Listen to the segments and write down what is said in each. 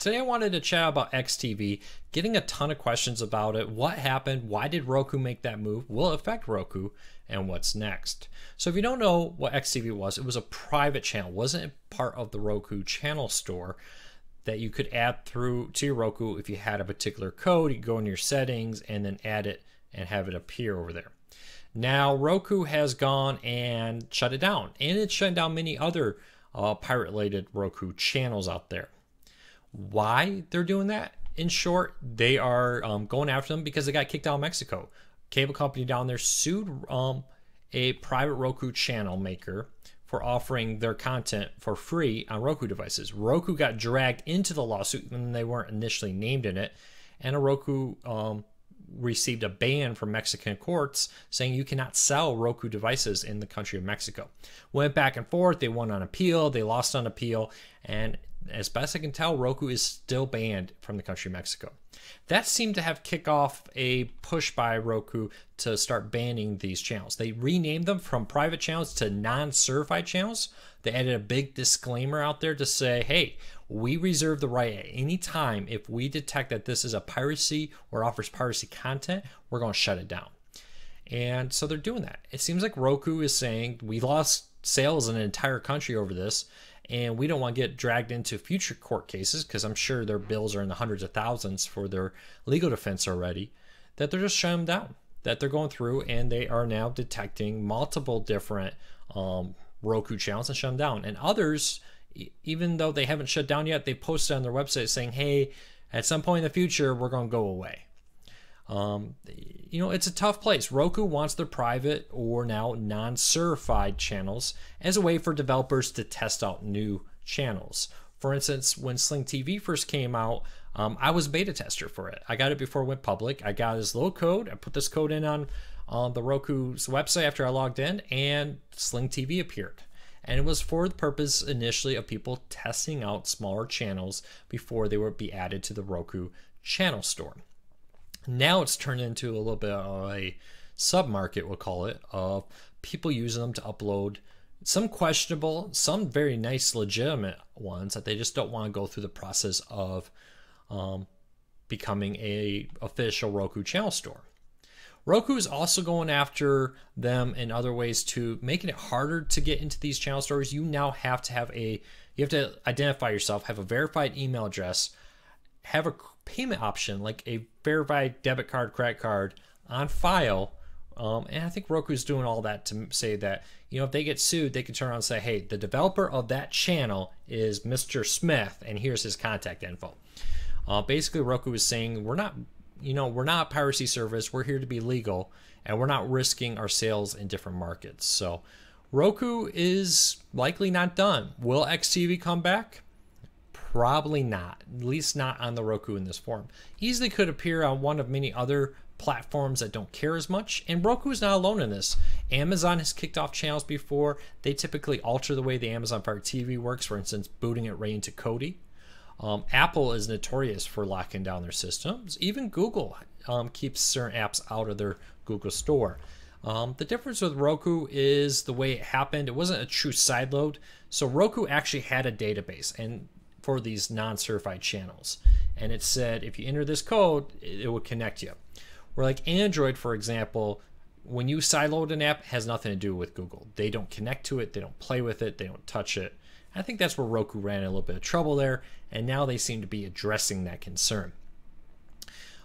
Today I wanted to chat about XTV, getting a ton of questions about it. What happened? Why did Roku make that move? Will it affect Roku? And what's next? So if you don't know what XTV was, it was a private channel. It wasn't part of the Roku channel store that you could add through to your Roku. If you had a particular code, you could go in your settings and then add it and have it appear over there. Now Roku has gone and shut it down, and it's shut down many other pirate-related Roku channels out there. Why they're doing that? In short, they are going after them because they got kicked out of Mexico. Cable company down there sued a private Roku channel maker for offering their content for free on Roku devices. Roku got dragged into the lawsuit when they weren't initially named in it, and a Roku received a ban from Mexican courts saying you cannot sell Roku devices in the country of Mexico. Went back and forth. They won on appeal. They lost on appeal. And as best I can tell, Roku is still banned from the country of Mexico. That seemed to have kicked off a push by Roku to start banning these channels. They renamed them from private channels to non-certified channels. They added a big disclaimer out there to say, hey, we reserve the right at any time if we detect that this is a piracy or offers piracy content, we're going to shut it down. And so they're doing that. It seems like Roku is saying we lost sales in an entire country over this, and we don't want to get dragged into future court cases because I'm sure their bills are in the hundreds of thousands for their legal defense already, that they're just shutting them down, that they're going through and they are now detecting multiple different Roku channels and shut them down. And others, even though they haven't shut down yet, they posted on their website saying, hey, at some point in the future, we're going to go away. It's a tough place. Roku wants their private or now non-certified channels as a way for developers to test out new channels. For instance, when Sling TV first came out, I was a beta tester for it. I got it before it went public. I got this little code. I put this code in on the Roku's website after I logged in, and Sling TV appeared. And it was for the purpose initially of people testing out smaller channels before they would be added to the Roku channel store. Now it's turned into a little bit of a sub-market, we'll call it, of people using them to upload some questionable, some very nice, legitimate ones that they just don't want to go through the process of becoming a official Roku channel store. Roku is also going after them in other ways to making it harder to get into these channel stores. You now have to identify yourself, have a verified email address, have a payment option like a verified debit card, credit card on file. And I think Roku's doing all that to say that, if they get sued, they can turn around and say, hey, the developer of that channel is Mr. Smith, and here's his contact info. Basically, Roku is saying, we're not a piracy service. We're here to be legal, and we're not risking our sales in different markets. So Roku is likely not done. Will XTV come back? Probably not, at least not on the Roku in this form. Easily could appear on one of many other platforms that don't care as much, and Roku is not alone in this. Amazon has kicked off channels before. They typically alter the way the Amazon Fire TV works, for instance, booting it right into Kodi. Apple is notorious for locking down their systems. Even Google keeps certain apps out of their Google store. The difference with Roku is the way it happened. It wasn't a true sideload. So Roku actually had a database and for these non-certified channels. And it said, if you enter this code, it will connect you. Where like Android, for example, when you sideload an app, it has nothing to do with Google. They don't connect to it. They don't play with it. They don't touch it. I think that's where Roku ran a little bit of trouble there, and now they seem to be addressing that concern.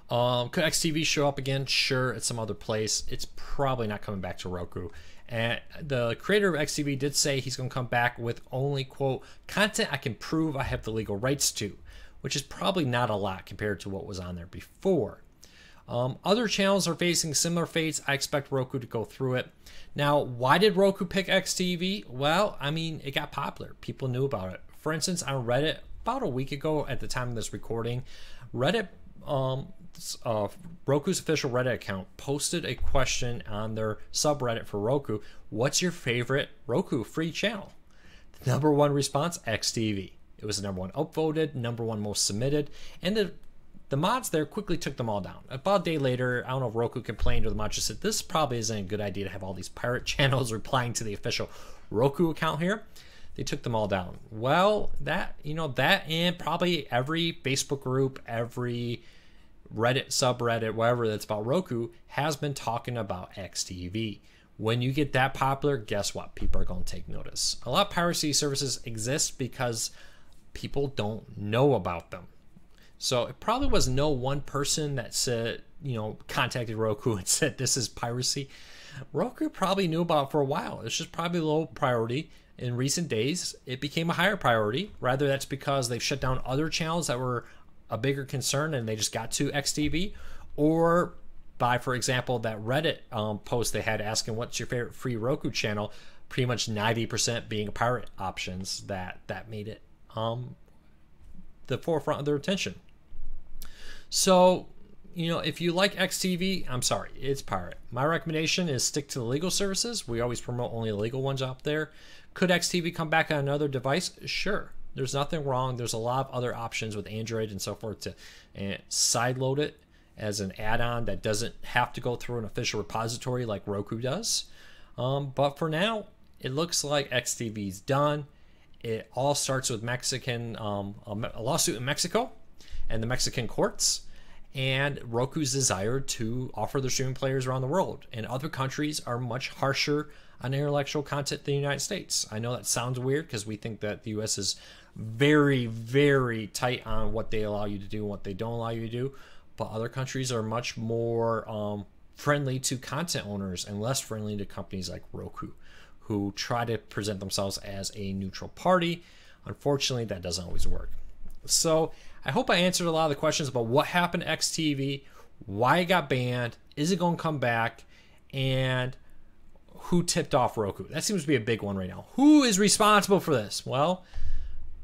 Could XTV show up again? Sure, at some other place. It's probably not coming back to Roku. And the creator of XTV did say he's going to come back with only, quote, content I can prove I have the legal rights to, which is probably not a lot compared to what was on there before. Other channels are facing similar fates. I expect Roku to go through it. Now, why did Roku pick XTV? Well, it got popular. People knew about it. For instance, on Reddit, about a week ago at the time of this recording, Reddit, Roku's official Reddit account posted a question on their subreddit for Roku. What's your favorite Roku free channel? The number one response, XTV. It was the number one upvoted, number one most submitted, and the mods there quickly took them all down. About a day later, I don't know if Roku complained or the mods just said, this probably isn't a good idea to have all these pirate channels replying to the official Roku account here. they took them all down. Well, that and probably every Facebook group, every Reddit subreddit, whatever that's about Roku has been talking about XTV. When you get that popular, guess what? People are going to take notice. A lot of piracy services exist because people don't know about them. So it probably was no one person that said, contacted Roku and said this is piracy. Roku probably knew about it for a while. It's just probably low priority. In recent days, it became a higher priority. Rather, that's because they've shut down other channels that were a bigger concern and they just got to XTV, or by, for example, that Reddit post they had asking what's your favorite free Roku channel, pretty much 90% being pirate options that made it the forefront of their attention. So, if you like XTV, I'm sorry, it's pirate. My recommendation is stick to the legal services. We always promote only the legal ones out there. Could XTV come back on another device? Sure. There's nothing wrong. There's a lot of other options with Android and so forth to sideload it as an add-on that doesn't have to go through an official repository like Roku does. But for now, it looks like XTV's done. It all starts with a lawsuit in Mexico and the Mexican courts, and Roku's desire to offer their streaming players around the world. And other countries are much harsher on intellectual content than the United States. I know that sounds weird because we think that the US is very, very tight on what they allow you to do and what they don't allow you to do. But other countries are much more friendly to content owners and less friendly to companies like Roku, who try to present themselves as a neutral party. Unfortunately, that doesn't always work. So I hope I answered a lot of the questions about what happened to XTV, why it got banned, is it going to come back, and who tipped off Roku. That seems to be a big one right now. Who is responsible for this? Well,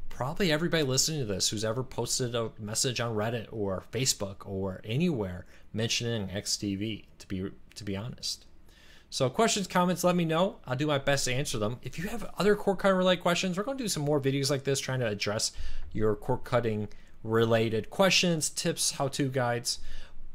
probably everybody listening to this who's ever posted a message on Reddit or Facebook or anywhere mentioning XTV, to be honest. So questions, comments, let me know. I'll do my best to answer them. If you have other cord cutting related questions, we're going to do some more videos like this trying to address your cord cutting related questions, tips, how-to guides.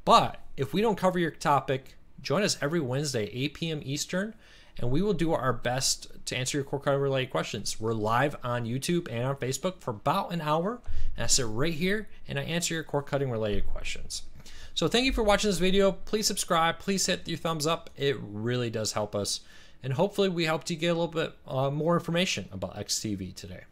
But if we don't cover your topic, join us every Wednesday, 8 p.m. Eastern, and we will do our best to answer your cord cutting related questions. We're live on YouTube and on Facebook for about an hour, and I sit right here and I answer your cord cutting related questions. So thank you for watching this video. Please subscribe. Please hit your thumbs up. It really does help us. And hopefully we helped you get a little bit more information about XTV today.